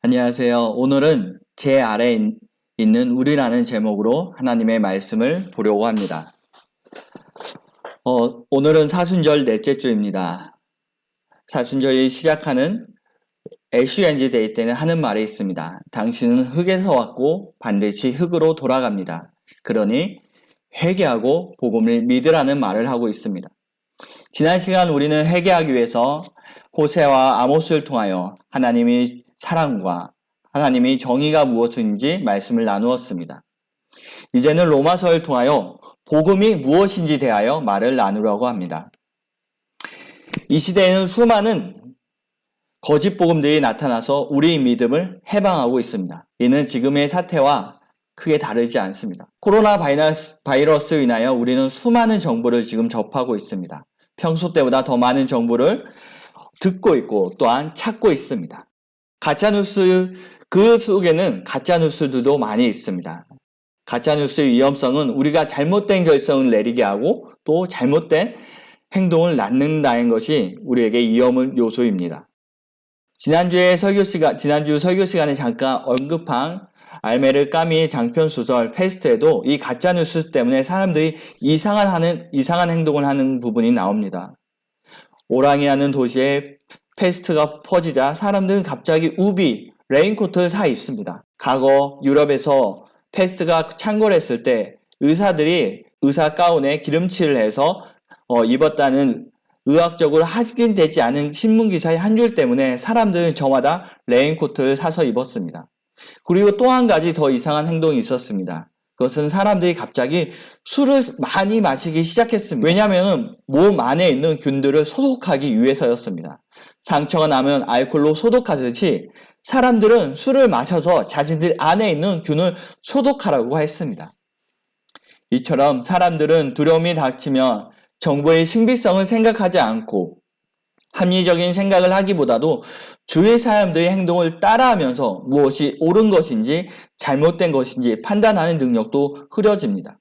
안녕하세요. 오늘은 제 아래에 있는 우리라는 제목으로 하나님의 말씀을 보려고 합니다. 오늘은 사순절 넷째 주입니다. 사순절이 시작하는 애슈엔지 데이 때는 하는 말이 있습니다. 당신은 흙에서 왔고 반드시 흙으로 돌아갑니다. 그러니 회개하고 복음을 믿으라는 말을 하고 있습니다. 지난 시간 우리는 회개하기 위해서 호세와 아모스를 통하여 하나님의 사랑과 하나님의 정의가 무엇인지 말씀을 나누었습니다. 이제는 로마서를 통하여 복음이 무엇인지 대하여 말을 나누려고 합니다. 이 시대에는 수많은 거짓 복음들이 나타나서 우리의 믿음을 해방하고 있습니다. 이는 지금의 사태와 크게 다르지 않습니다. 코로나 바이러스로 인하여 우리는 수많은 정보를 지금 접하고 있습니다. 평소 때보다 더 많은 정보를 듣고 있고 또한 찾고 있습니다. 가짜뉴스, 그 속에는 가짜뉴스들도 많이 있습니다. 가짜뉴스의 위험성은 우리가 잘못된 결정을 내리게 하고 또 잘못된 행동을 낳는다는 것이 우리에게 위험 요소입니다. 지난주 설교 시간에 잠깐 언급한 알메르 까미의 장편 소설 페스트에도 이 가짜뉴스 때문에 사람들이 이상한 행동을 하는 부분이 나옵니다. 오랑이라는 도시에 페스트가 퍼지자 사람들은 갑자기 우비, 레인코트를 사 입습니다. 과거 유럽에서 페스트가 창궐했을 때 의사들이 의사 가운에 기름칠을 해서 입었다는 의학적으로 확인되지 않은 신문기사의 한 줄 때문에 사람들은 저마다 레인코트를 사서 입었습니다. 그리고 또 한 가지 더 이상한 행동이 있었습니다. 그것은 사람들이 갑자기 술을 많이 마시기 시작했습니다. 왜냐하면 몸 안에 있는 균들을 소독하기 위해서였습니다. 상처가 나면 알코올로 소독하듯이 사람들은 술을 마셔서 자신들 안에 있는 균을 소독하라고 했습니다. 이처럼 사람들은 두려움이 닥치면 정보의 신비성을 생각하지 않고 합리적인 생각을 하기보다도 주위 사람들의 행동을 따라하면서 무엇이 옳은 것인지 잘못된 것인지 판단하는 능력도 흐려집니다.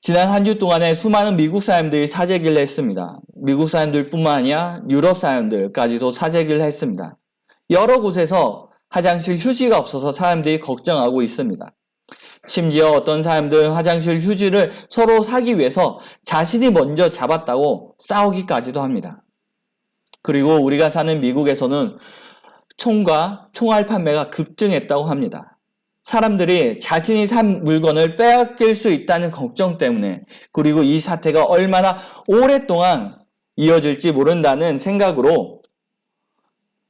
지난 한 주 동안에 수많은 미국 사람들이 사재기를 했습니다. 미국 사람들뿐만 아니라 유럽 사람들까지도 사재기를 했습니다. 여러 곳에서 화장실 휴지가 없어서 사람들이 걱정하고 있습니다. 심지어 어떤 사람들은 화장실 휴지를 서로 사기 위해서 자신이 먼저 잡았다고 싸우기까지도 합니다. 그리고 우리가 사는 미국에서는 총과 총알 판매가 급증했다고 합니다. 사람들이 자신이 산 물건을 빼앗길 수 있다는 걱정 때문에, 그리고 이 사태가 얼마나 오랫동안 이어질지 모른다는 생각으로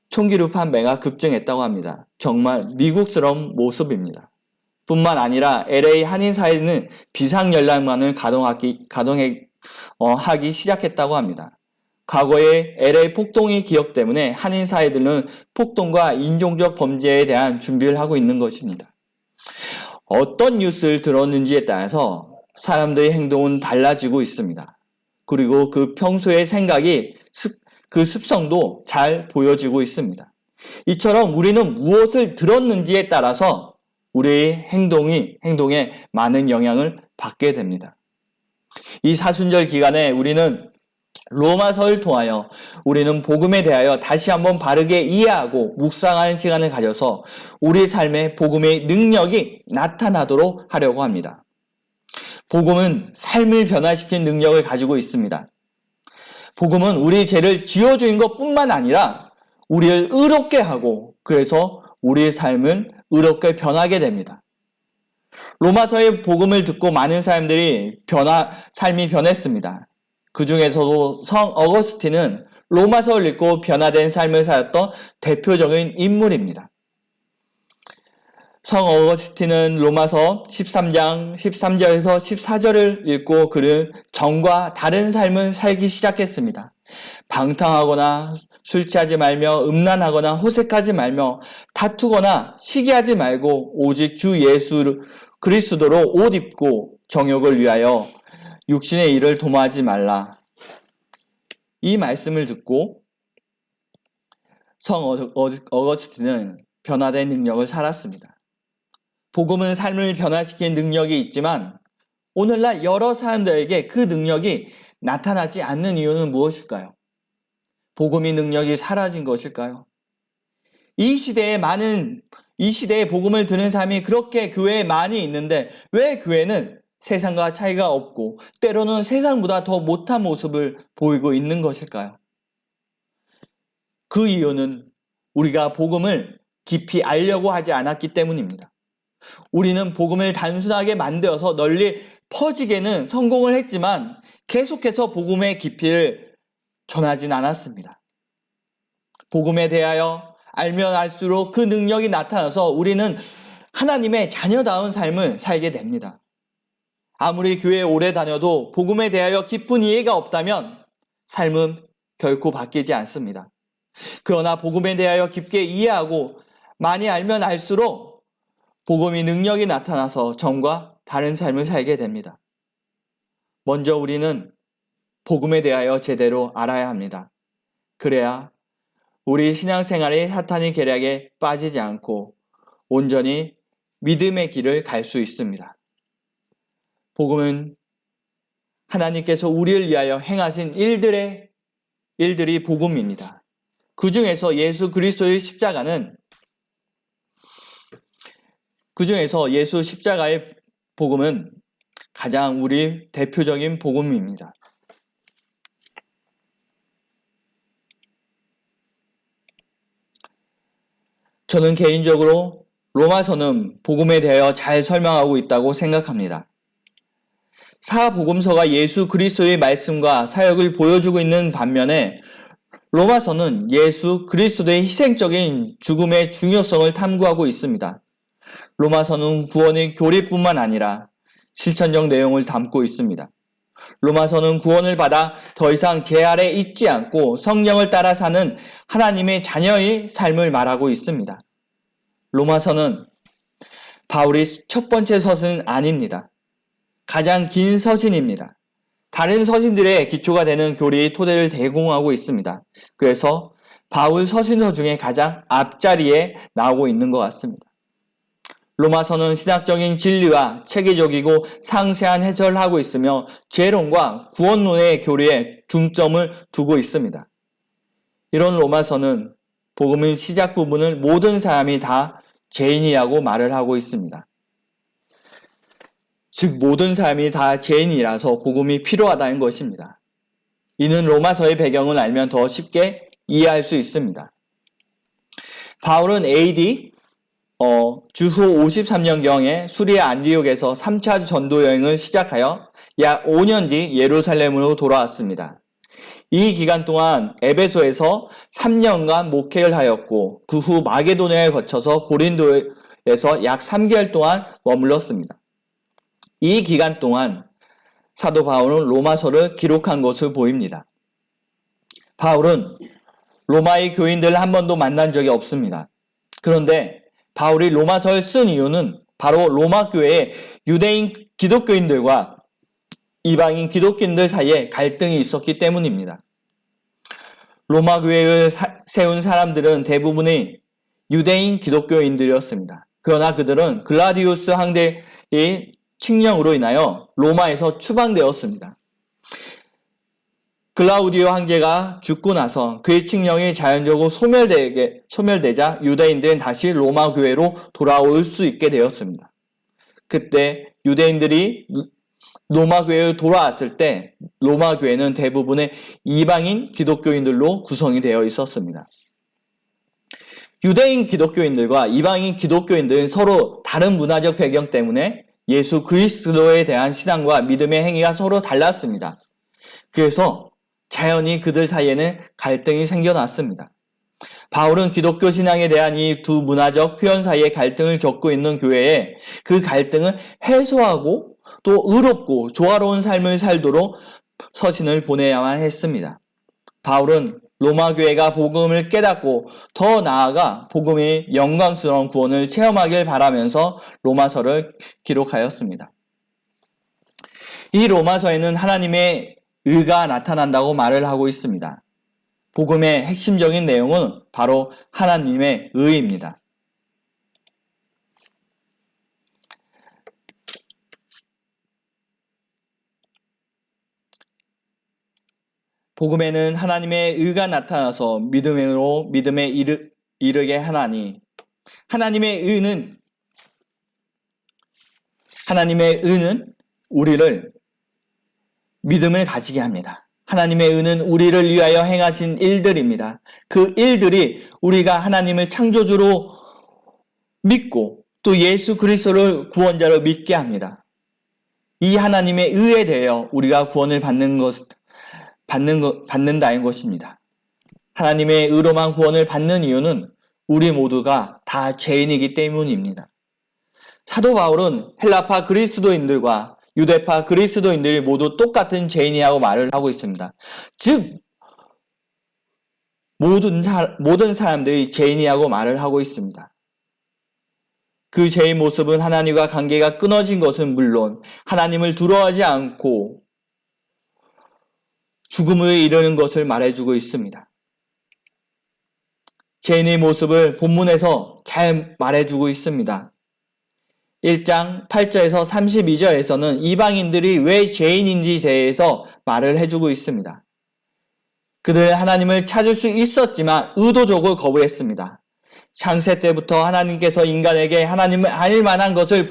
총기류 판매가 급증했다고 합니다. 정말 미국스러운 모습입니다. 뿐만 아니라 LA 한인사회는 비상연락망을 가동하기 시작했다고 합니다. 과거의 LA 폭동의 기억 때문에 한인사회들은 폭동과 인종적 범죄에 대한 준비를 하고 있는 것입니다. 어떤 뉴스를 들었는지에 따라서 사람들의 행동은 달라지고 있습니다. 그리고 그 평소의 생각이 그 습성도 잘 보여지고 있습니다. 이처럼 우리는 무엇을 들었는지에 따라서 우리의 행동에 많은 영향을 받게 됩니다. 이 사순절 기간에 우리는 로마서를 통하여 우리는 복음에 대하여 다시 한번 바르게 이해하고 묵상하는 시간을 가져서 우리 삶에 복음의 능력이 나타나도록 하려고 합니다. 복음은 삶을 변화시키는 능력을 가지고 있습니다. 복음은 우리 죄를 지어주는 것뿐만 아니라 우리를 의롭게 하고 그래서 우리의 삶은 의롭게 변하게 됩니다. 로마서의 복음을 듣고 많은 사람들이 삶이 변했습니다. 그 중에서도 성 어거스틴은 로마서를 읽고 변화된 삶을 살았던 대표적인 인물입니다. 성 어거스틴은 로마서 13장 13절에서 14절을 읽고 그는 전과 다른 삶을 살기 시작했습니다. 방탕하거나 술 취하지 말며 음란하거나 호색하지 말며 다투거나 시기하지 말고 오직 주 예수 그리스도로 옷 입고 정욕을 위하여 육신의 일을 도모하지 말라. 이 말씀을 듣고 성 어거스틴은 변화된 능력을 살았습니다. 복음은 삶을 변화시키는 능력이 있지만 오늘날 여러 사람들에게 그 능력이 나타나지 않는 이유는 무엇일까요? 복음의 능력이 사라진 것일까요? 이 시대에 복음을 듣는 사람이 그렇게 교회에 많이 있는데 왜 교회는 세상과 차이가 없고 때로는 세상보다 더 못한 모습을 보이고 있는 것일까요? 그 이유는 우리가 복음을 깊이 알려고 하지 않았기 때문입니다. 우리는 복음을 단순하게 만들어서 널리 퍼지게는 성공을 했지만 계속해서 복음의 깊이를 전하진 않았습니다. 복음에 대하여 알면 알수록 그 능력이 나타나서 우리는 하나님의 자녀다운 삶을 살게 됩니다. 아무리 교회에 오래 다녀도 복음에 대하여 깊은 이해가 없다면 삶은 결코 바뀌지 않습니다. 그러나 복음에 대하여 깊게 이해하고 많이 알면 알수록 복음의 능력이 나타나서 전과 다른 삶을 살게 됩니다. 먼저 우리는 복음에 대하여 제대로 알아야 합니다. 그래야 우리 신앙생활의 사탄의 계략에 빠지지 않고 온전히 믿음의 길을 갈 수 있습니다. 복음은 하나님께서 우리를 위하여 행하신 일들이 복음입니다. 그 중에서 예수 십자가의 복음은 가장 우리 대표적인 복음입니다. 저는 개인적으로 로마서는 복음에 대하여 잘 설명하고 있다고 생각합니다. 사복음서가 예수 그리스도의 말씀과 사역을 보여주고 있는 반면에 로마서는 예수 그리스도의 희생적인 죽음의 중요성을 탐구하고 있습니다. 로마서는 구원의 교리뿐만 아니라 실천적 내용을 담고 있습니다. 로마서는 구원을 받아 더 이상 죄 아래 있지 않고 성령을 따라 사는 하나님의 자녀의 삶을 말하고 있습니다. 로마서는 바울의 첫 번째 서신은 아닙니다. 가장 긴 서신입니다. 다른 서신들의 기초가 되는 교리의 토대를 제공하고 있습니다. 그래서 바울 서신서 중에 가장 앞자리에 나오고 있는 것 같습니다. 로마서는 신학적인 진리와 체계적이고 상세한 해설을 하고 있으며 죄론과 구원론의 교리에 중점을 두고 있습니다. 이런 로마서는 복음의 시작 부분을 모든 사람이 다 죄인이라고 말을 하고 있습니다. 즉 모든 사람이 다 죄인이라서 복음이 필요하다는 것입니다. 이는 로마서의 배경을 알면 더 쉽게 이해할 수 있습니다. 바울은 AD 주후 53년경에 수리아 안디옥에서 3차 전도 여행을 시작하여 약 5년 뒤 예루살렘으로 돌아왔습니다. 이 기간 동안 에베소에서 3년간 목회를 하였고 그 후 마게도냐를 거쳐서 고린도에서 약 3개월 동안 머물렀습니다. 이 기간 동안 사도 바울은 로마서를 기록한 것으로 보입니다. 바울은 로마의 교인들을 한 번도 만난 적이 없습니다. 그런데 바울이 로마서를 쓴 이유는 바로 로마 교회의 유대인 기독교인들과 이방인 기독교인들 사이에 갈등이 있었기 때문입니다. 로마 교회를 세운 사람들은 대부분이 유대인 기독교인들이었습니다. 그러나 그들은 글라디우스 황제의 칙령으로 인하여 로마에서 추방되었습니다. 글라우디오 황제가 죽고 나서 그의 칙령이 자연적으로 소멸되자 유대인들은 다시 로마 교회로 돌아올 수 있게 되었습니다. 그때 유대인들이 로마 교회로 돌아왔을 때 로마 교회는 대부분의 이방인 기독교인들로 구성이 되어 있었습니다. 유대인 기독교인들과 이방인 기독교인들은 서로 다른 문화적 배경 때문에 예수 그리스도에 대한 신앙과 믿음의 행위가 서로 달랐습니다. 그래서 자연히 그들 사이에는 갈등이 생겨났습니다. 바울은 기독교 신앙에 대한 이 두 문화적 표현 사이의 갈등을 겪고 있는 교회에 그 갈등을 해소하고 또 의롭고 조화로운 삶을 살도록 서신을 보내야만 했습니다. 바울은 로마 교회가 복음을 깨닫고 더 나아가 복음의 영광스러운 구원을 체험하길 바라면서 로마서를 기록하였습니다. 이 로마서에는 하나님의 의가 나타난다고 말을 하고 있습니다. 복음의 핵심적인 내용은 바로 하나님의 의입니다. 복음에는 하나님의 의가 나타나서 믿음으로 믿음에 이르게 하나니 하나님의 의는 우리를 믿음을 가지게 합니다. 하나님의 의는 우리를 위하여 행하신 일들입니다. 그 일들이 우리가 하나님을 창조주로 믿고 또 예수 그리스도를 구원자로 믿게 합니다. 이 하나님의 의에 대하여 우리가 구원을 받는다는 것입니다. 하나님의 의로만 구원을 받는 이유는 우리 모두가 다 죄인이기 때문입니다. 사도 바울은 헬라파 그리스도인들과 유대파 그리스도인들이 모두 똑같은 죄인이라고 말을 하고 있습니다. 즉 모든 사람들이 죄인이라고 말을 하고 있습니다. 그 죄의 모습은 하나님과 관계가 끊어진 것은 물론 하나님을 두려워하지 않고 죽음에 이르는 것을 말해주고 있습니다. 죄인의 모습을 본문에서 잘 말해주고 있습니다. 1장 8절에서 32절에서는 이방인들이 왜 죄인인지 대해서 말을 해주고 있습니다. 그들은 하나님을 찾을 수 있었지만 의도적으로 거부했습니다. 창세 때부터 하나님께서 인간에게 하나님을 알 만한 것을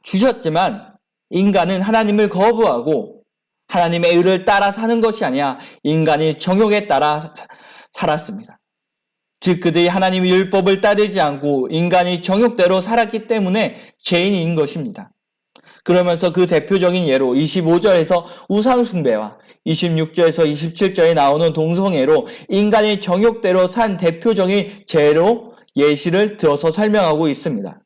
주셨지만 인간은 하나님을 거부하고 하나님의 의를 따라 사는 것이 아니라 인간이 정욕에 따라 살았습니다. 즉 그들이 하나님의 율법을 따르지 않고 인간이 정욕대로 살았기 때문에 죄인인 것입니다. 그러면서 그 대표적인 예로 25절에서 우상숭배와 26절에서 27절에 나오는 동성애로 인간이 정욕대로 산 대표적인 죄로 예시를 들어서 설명하고 있습니다.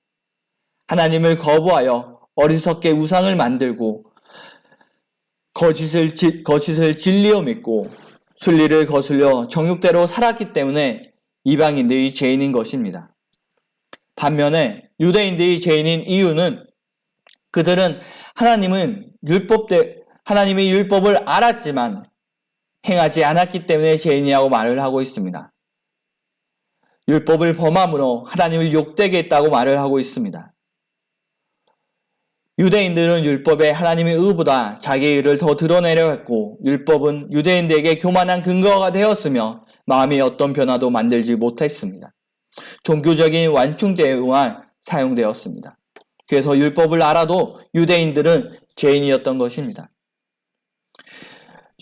하나님을 거부하여 어리석게 우상을 만들고 거짓을 진리로 믿고 순리를 거슬려 정욕대로 살았기 때문에 이방인들이 죄인인 것입니다. 반면에 유대인들이 죄인인 이유는 그들은 하나님의 율법을 알았지만 행하지 않았기 때문에 죄인이라고 말을 하고 있습니다. 율법을 범함으로 하나님을 욕되게 했다고 말을 하고 있습니다. 유대인들은 율법에 하나님의 의보다 자기의 의를 더 드러내려 했고 율법은 유대인들에게 교만한 근거가 되었으며 마음의 어떤 변화도 만들지 못했습니다. 종교적인 완충대응만 사용되었습니다. 그래서 율법을 알아도 유대인들은 죄인이었던 것입니다.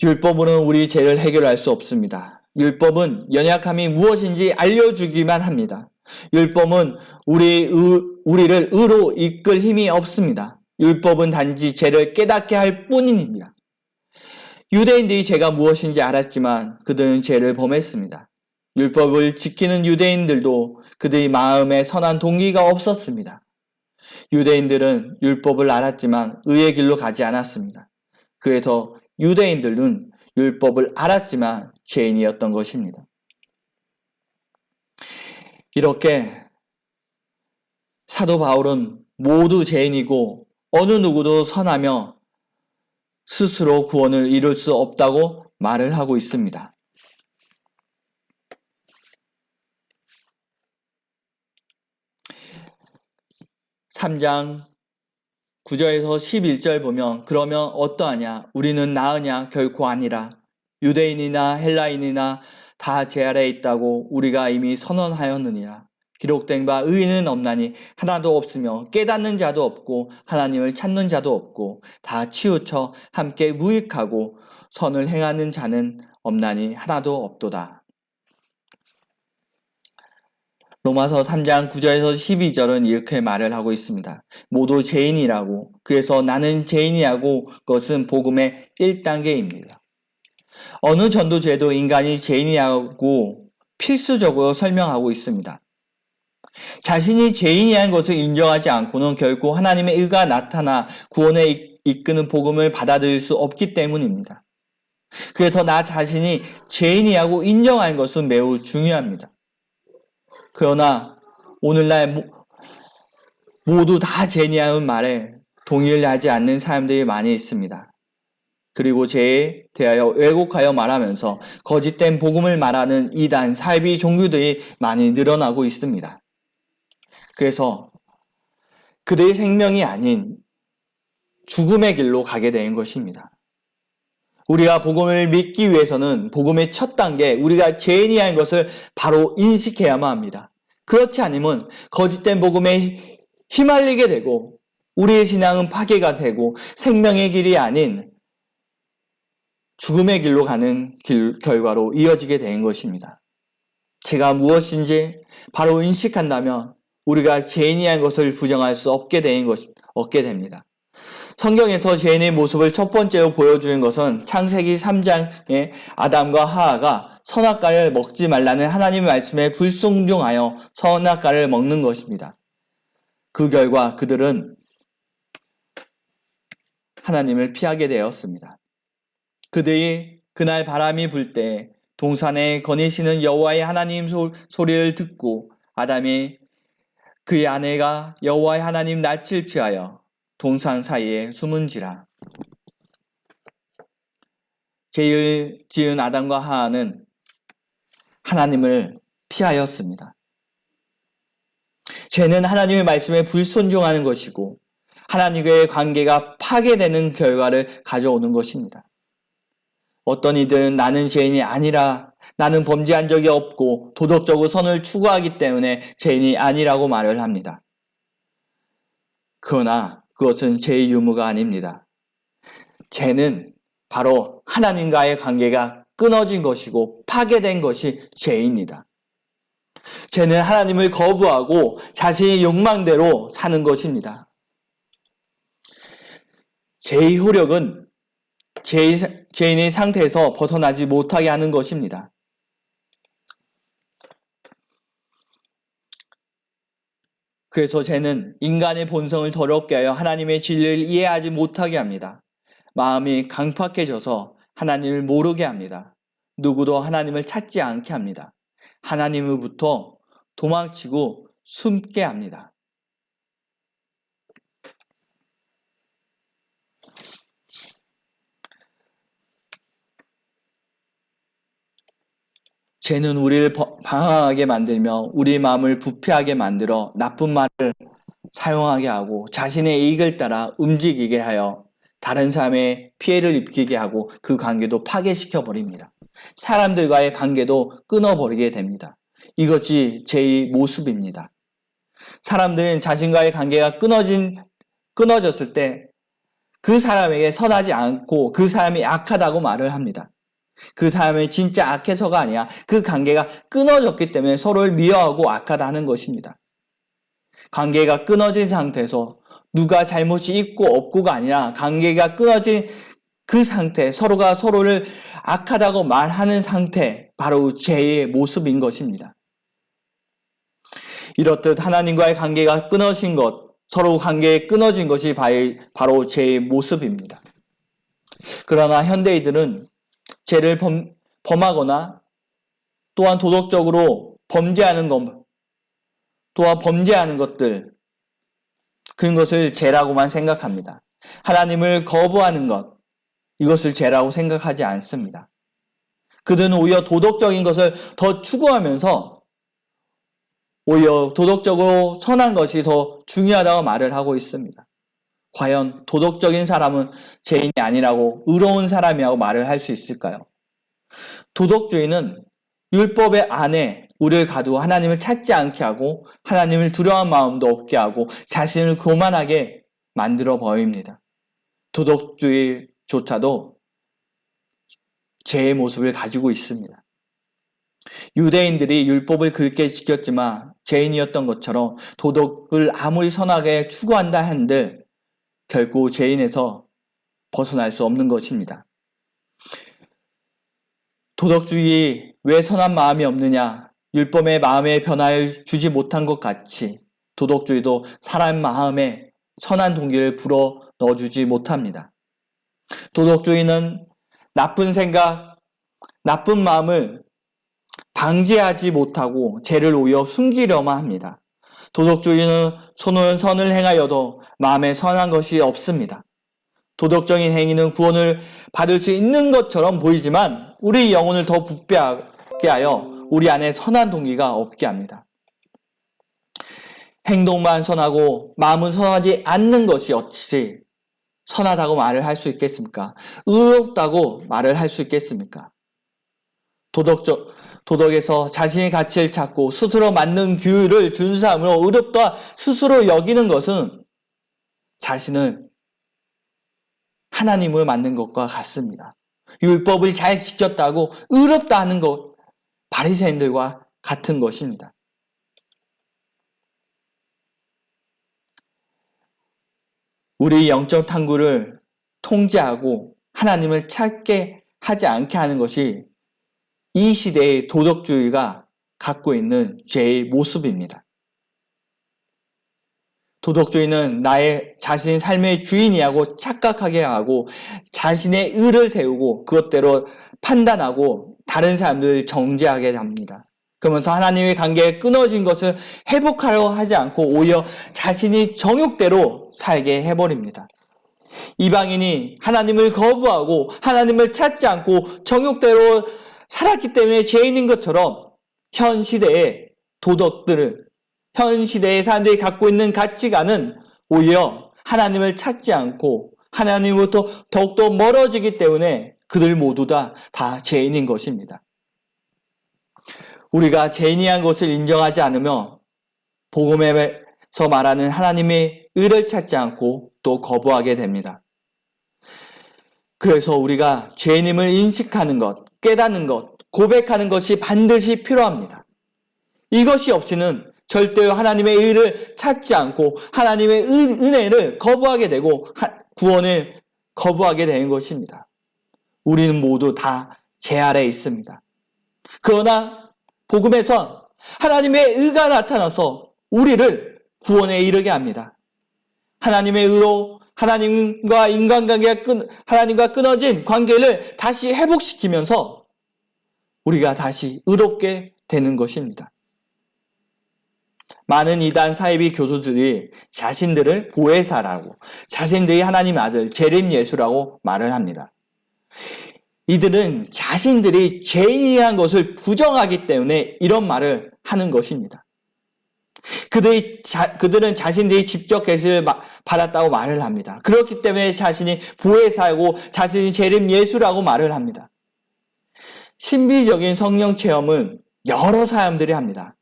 율법으로는 우리 죄를 해결할 수 없습니다. 율법은 연약함이 무엇인지 알려주기만 합니다. 율법은 우리를 의로 이끌 힘이 없습니다. 율법은 단지 죄를 깨닫게 할 뿐입니다. 유대인들이 죄가 무엇인지 알았지만 그들은 죄를 범했습니다. 율법을 지키는 유대인들도 그들의 마음에 선한 동기가 없었습니다. 유대인들은 율법을 알았지만 의의 길로 가지 않았습니다. 그래서 유대인들은 율법을 알았지만 죄인이었던 것입니다. 이렇게 사도 바울은 모두 죄인이고 어느 누구도 선하며 스스로 구원을 이룰 수 없다고 말을 하고 있습니다. (3장 9절에서 11절) 보면 그러면 어떠하냐? 우리는 나으냐? 결코 아니라. 유대인이나 헬라인이나 다 제 아래에 있다고 우리가 이미 선언하였느니라. 기록된 바 의인은 없나니 하나도 없으며 깨닫는 자도 없고 하나님을 찾는 자도 없고 다 치우쳐 함께 무익하고 선을 행하는 자는 없나니 하나도 없도다. 로마서 3장 9절에서 12절은 이렇게 말을 하고 있습니다. 모두 죄인이라고. 그래서 나는 죄인이라고 것은 복음의 1단계입니다. 어느 전도제도 인간이 죄인이라고 필수적으로 설명하고 있습니다. 자신이 죄인이라는 것을 인정하지 않고는 결코 하나님의 의가 나타나 구원에 이끄는 복음을 받아들일 수 없기 때문입니다. 그래서 나 자신이 죄인이라고 인정하는 것은 매우 중요합니다. 그러나 오늘날 모두 다 죄인이라는 말에 동의를 하지 않는 사람들이 많이 있습니다. 그리고 죄에 대하여 왜곡하여 말하면서 거짓된 복음을 말하는 이단, 사이비 종교들이 많이 늘어나고 있습니다. 그래서 그들의 생명이 아닌 죽음의 길로 가게 된 것입니다. 우리가 복음을 믿기 위해서는 복음의 첫 단계, 우리가 죄인이라는 것을 바로 인식해야만 합니다. 그렇지 않으면 거짓된 복음에 휘말리게 되고 우리의 신앙은 파괴가 되고 생명의 길이 아닌 죽음의 길로 가는 결과로 이어지게 되는 것입니다. 죄가 무엇인지 바로 인식한다면 우리가 죄인이라는 것을 부정할 수 없게 됩니다. 성경에서 죄인의 모습을 첫 번째로 보여주는 것은 창세기 3장의 아담과 하와가 선악과를 먹지 말라는 하나님의 말씀에 불순종하여 선악과를 먹는 것입니다. 그 결과 그들은 하나님을 피하게 되었습니다. 그들이 그날 바람이 불 때 동산에 거니시는 여호와의 하나님 소리를 듣고 아담이 그의 아내가 여호와의 하나님 낯을 피하여 동산 사이에 숨은지라. 죄를 지은 아담과 하와는 하나님을 피하였습니다. 죄는 하나님의 말씀에 불순종하는 것이고 하나님과의 관계가 파괴되는 결과를 가져오는 것입니다. 어떤 이들은 나는 죄인이 아니라 나는 범죄한 적이 없고 도덕적으로 선을 추구하기 때문에 죄인이 아니라고 말을 합니다. 그러나 그것은 죄의 유무가 아닙니다. 죄는 바로 하나님과의 관계가 끊어진 것이고 파괴된 것이 죄입니다. 죄는 하나님을 거부하고 자신의 욕망대로 사는 것입니다. 죄의 효력은 죄인의 상태에서 벗어나지 못하게 하는 것입니다. 그래서 죄는 인간의 본성을 더럽게 하여 하나님의 진리를 이해하지 못하게 합니다. 마음이 강팍해져서 하나님을 모르게 합니다. 누구도 하나님을 찾지 않게 합니다. 하나님으로부터 도망치고 숨게 합니다. 죄는 우리를 방황하게 만들며 우리 마음을 부패하게 만들어 나쁜 말을 사용하게 하고 자신의 이익을 따라 움직이게 하여 다른 사람의 피해를 입히게 하고 그 관계도 파괴시켜 버립니다. 사람들과의 관계도 끊어버리게 됩니다. 이것이 죄의 모습입니다. 사람들은 자신과의 관계가 끊어졌을 때 그 사람에게 선하지 않고 그 사람이 악하다고 말을 합니다. 그 사람이 진짜 악해서가 아니라 그 관계가 끊어졌기 때문에 서로를 미워하고 악하다는 것입니다. 관계가 끊어진 상태에서 누가 잘못이 있고 없고가 아니라 관계가 끊어진 그 상태, 서로가 서로를 악하다고 말하는 상태, 바로 죄의 모습인 것입니다. 이렇듯 하나님과의 관계가 끊어진 것, 서로 관계에 끊어진 것이 바로 죄의 모습입니다. 그러나 현대인들은 죄를 범하거나 또한 도덕적으로 범죄하는 것들, 그런 것을 죄라고만 생각합니다. 하나님을 거부하는 것, 이것을 죄라고 생각하지 않습니다. 그들은 오히려 도덕적인 것을 더 추구하면서 오히려 도덕적으로 선한 것이 더 중요하다고 말을 하고 있습니다. 과연 도덕적인 사람은 죄인이 아니라고 의로운 사람이라고 말을 할 수 있을까요? 도덕주의는 율법의 안에 우리를 가두어 하나님을 찾지 않게 하고 하나님을 두려워하는 마음도 없게 하고 자신을 교만하게 만들어 버립니다. 도덕주의조차도 죄의 모습을 가지고 있습니다. 유대인들이 율법을 그렇게 지켰지만 죄인이었던 것처럼 도덕을 아무리 선하게 추구한다 한들 결코 죄인에서 벗어날 수 없는 것입니다. 도덕주의 왜 선한 마음이 없느냐? 율법의 마음에 변화를 주지 못한 것 같이 도덕주의도 사람 마음에 선한 동기를 불어 넣어주지 못합니다. 도덕주의는 나쁜 생각, 나쁜 마음을 방지하지 못하고 죄를 오히려 숨기려만 합니다. 도덕주의는 손은 선을 행하여도 마음에 선한 것이 없습니다. 도덕적인 행위는 구원을 받을 수 있는 것처럼 보이지만 우리 영혼을 더 부패하게 하여 우리 안에 선한 동기가 없게 합니다. 행동만 선하고 마음은 선하지 않는 것이 어찌 선하다고 말을 할 수 있겠습니까? 의롭다고 말을 할 수 있겠습니까? 도덕에서 자신의 가치를 찾고 스스로 맞는 규율을 준수함으로 의롭다 스스로 여기는 것은 자신을 하나님을 만든 것과 같습니다. 율법을 잘 지켰다고 의롭다 하는 것, 바리새인들과 같은 것입니다. 우리 영적 탐구를 통제하고 하나님을 찾게 하지 않게 하는 것이 이 시대의 도덕주의가 갖고 있는 죄의 모습입니다. 도덕주의는 나의 자신의 삶의 주인이라고 착각하게 하고 자신의 의를 세우고 그것대로 판단하고 다른 사람들을 정죄하게 합니다. 그러면서 하나님의 관계에 끊어진 것을 회복하려 하지 않고 오히려 자신이 정욕대로 살게 해버립니다. 이방인이 하나님을 거부하고 하나님을 찾지 않고 정욕대로 살았기 때문에 죄인인 것처럼 현 시대의 현 시대의 사람들이 갖고 있는 가치관은 오히려 하나님을 찾지 않고 하나님으로부터 더욱더 멀어지기 때문에 그들 모두 다 죄인인 것입니다. 우리가 죄인이한 것을 인정하지 않으며 복음에서 말하는 하나님의 의를 찾지 않고 또 거부하게 됩니다. 그래서 우리가 죄인임을 인식하는 것, 깨닫는 것, 고백하는 것이 반드시 필요합니다. 이것이 없이는 절대로 하나님의 의를 찾지 않고 하나님의 은혜를 거부하게 되고 구원을 거부하게 되는 것입니다. 우리는 모두 다 죄 아래에 있습니다. 그러나 복음에선 하나님의 의가 나타나서 우리를 구원에 이르게 합니다. 하나님의 의로 하나님과 하나님과 끊어진 관계를 다시 회복시키면서 우리가 다시 의롭게 되는 것입니다. 많은 이단 사이비 교수들이 자신들을 보혜사라고, 자신들이 하나님 아들, 재림 예수라고 말을 합니다. 이들은 자신들이 죄인이란 것을 부정하기 때문에 이런 말을 하는 것입니다. 그들은 자신들이 직접 계시를 받았다고 말을 합니다. 그렇기 때문에 자신이 보혜사고 자신이 재림 예수라고 말을 합니다. 신비적인 성령 체험은 여러 사람들이 합니다.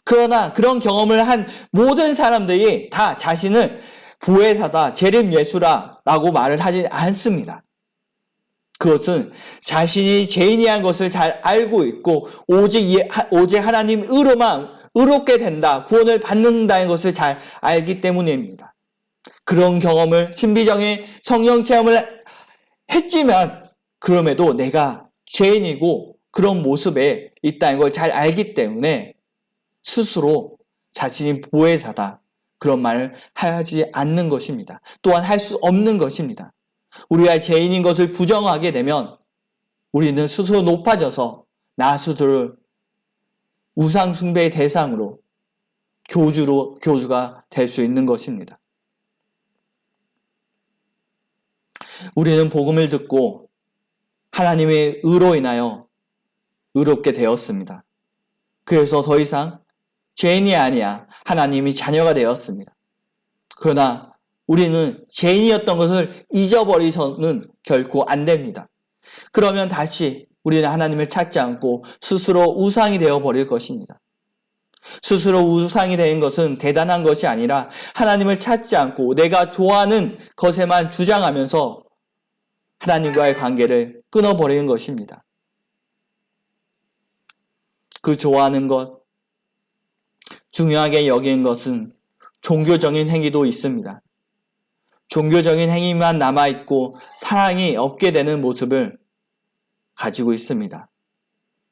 그러나 그런 경험을 한 모든 사람들이 다 자신을 보혜사다, 재림 예수라고 말을 하지 않습니다. 그것은 자신이 죄인이라는 것을 잘 알고 있고 오직 하나님 의로만 의롭게 된다, 구원을 받는다는 것을 잘 알기 때문입니다. 그런 경험을, 신비적인 성령 체험을 했지만 그럼에도 내가 죄인이고 그런 모습에 있다는 걸 잘 알기 때문에 스스로 자신이 보혜사다, 그런 말을 하지 않는 것입니다. 또한 할 수 없는 것입니다. 우리가 죄인인 것을 부정하게 되면 우리는 스스로 높아져서 나 스스로를 우상 숭배의 대상으로 교주가 될 수 있는 것입니다. 우리는 복음을 듣고 하나님의 의로 인하여 의롭게 되었습니다. 그래서 더 이상 죄인이 아니야 하나님이 자녀가 되었습니다. 그러나 우리는 죄인이었던 것을 잊어버리서는 결코 안 됩니다. 그러면 다시 우리는 하나님을 찾지 않고 스스로 우상이 되어버릴 것입니다. 스스로 우상이 되는 것은 대단한 것이 아니라 하나님을 찾지 않고 내가 좋아하는 것에만 주장하면서 하나님과의 관계를 끊어버리는 것입니다. 그 좋아하는 것, 중요하게 여기는 것은 종교적인 행위도 있습니다. 종교적인 행위만 남아있고 사랑이 없게 되는 모습을 가지고 있습니다.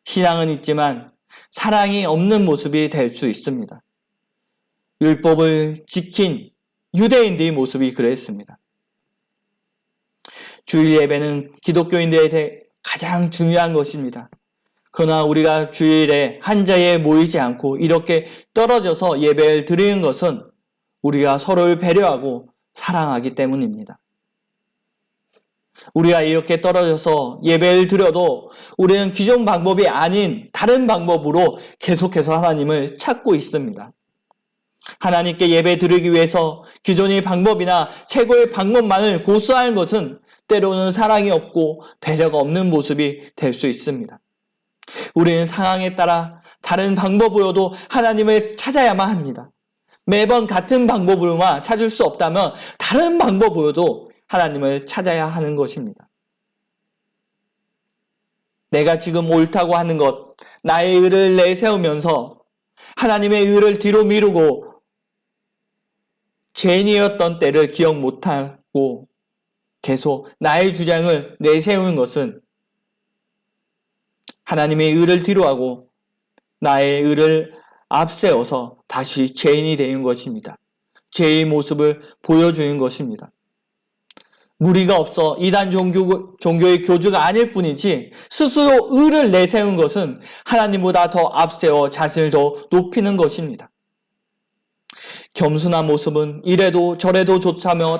신앙은 있지만 사랑이 없는 모습이 될 수 있습니다. 율법을 지킨 유대인들의 모습이 그랬습니다. 주일 예배는 기독교인들에게 가장 중요한 것입니다. 그러나 우리가 주일에 한 자리에 모이지 않고 이렇게 떨어져서 예배를 드리는 것은 우리가 서로를 배려하고 사랑하기 때문입니다. 우리가 이렇게 떨어져서 예배를 드려도 우리는 기존 방법이 아닌 다른 방법으로 계속해서 하나님을 찾고 있습니다. 하나님께 예배 드리기 위해서 기존의 방법이나 최고의 방법만을 고수하는 것은 때로는 사랑이 없고 배려가 없는 모습이 될 수 있습니다. 우리는 상황에 따라 다른 방법으로도 하나님을 찾아야만 합니다. 매번 같은 방법으로만 찾을 수 없다면 다른 방법으로도 하나님을 찾아야 하는 것입니다. 내가 지금 옳다고 하는 것, 나의 의를 내세우면서 하나님의 의를 뒤로 미루고 죄인이었던 때를 기억 못하고 계속 나의 주장을 내세우는 것은 하나님의 의를 뒤로하고 나의 의를 앞세워서 다시 죄인이 되는 것입니다. 죄의 모습을 보여주는 것입니다. 무리가 없어 이단 종교의 교주가 아닐 뿐이지 스스로 의를 내세운 것은 하나님보다 더 앞세워 자신을 더 높이는 것입니다. 겸손한 모습은 이래도 저래도 좋다며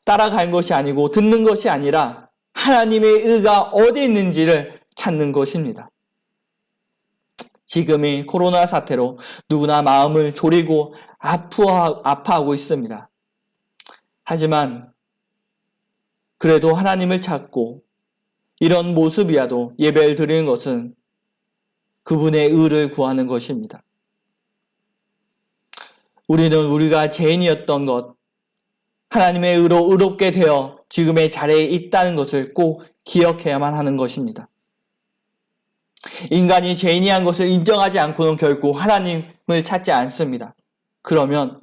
따라가는 것이 아니고 듣는 것이 아니라 하나님의 의가 어디 있는지를 찾는 것입니다. 지금의 코로나 사태로 누구나 마음을 졸이고 아파하고 있습니다. 하지만 그래도 하나님을 찾고 이런 모습이라도 예배를 드리는 것은 그분의 의를 구하는 것입니다. 우리는 우리가 죄인이었던 것, 하나님의 의로 의롭게 되어 지금의 자리에 있다는 것을 꼭 기억해야만 하는 것입니다. 인간이 죄인이한 것을 인정하지 않고는 결코 하나님을 찾지 않습니다. 그러면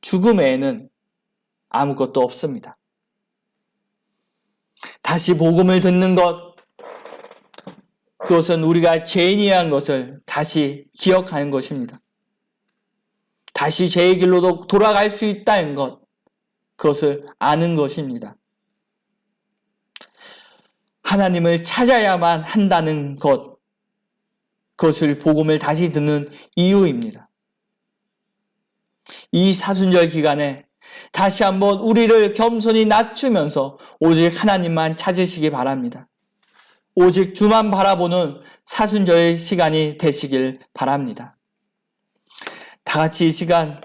죽음 외에는 아무것도 없습니다. 다시 복음을 듣는 것, 그것은 우리가 죄인이한 것을 다시 기억하는 것입니다. 다시 죄의 길로도 돌아갈 수 있다는 것, 그것을 아는 것입니다. 하나님을 찾아야만 한다는 것, 그것을 복음을 다시 듣는 이유입니다. 이 사순절 기간에 다시 한번 우리를 겸손히 낮추면서 오직 하나님만 찾으시기 바랍니다. 오직 주만 바라보는 사순절의 시간이 되시길 바랍니다. 다 같이 이 시간,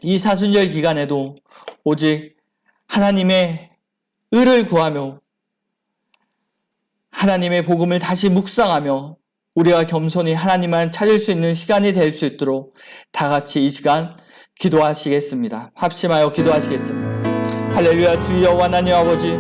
이 사순절 기간에도 오직 하나님의 의를 구하며 하나님의 복음을 다시 묵상하며 우리가 겸손히 하나님만 찾을 수 있는 시간이 될 수 있도록 다 같이 이 시간 기도하시겠습니다. 합심하여 기도하시겠습니다. 할렐루야. 주여 하나님 아버지,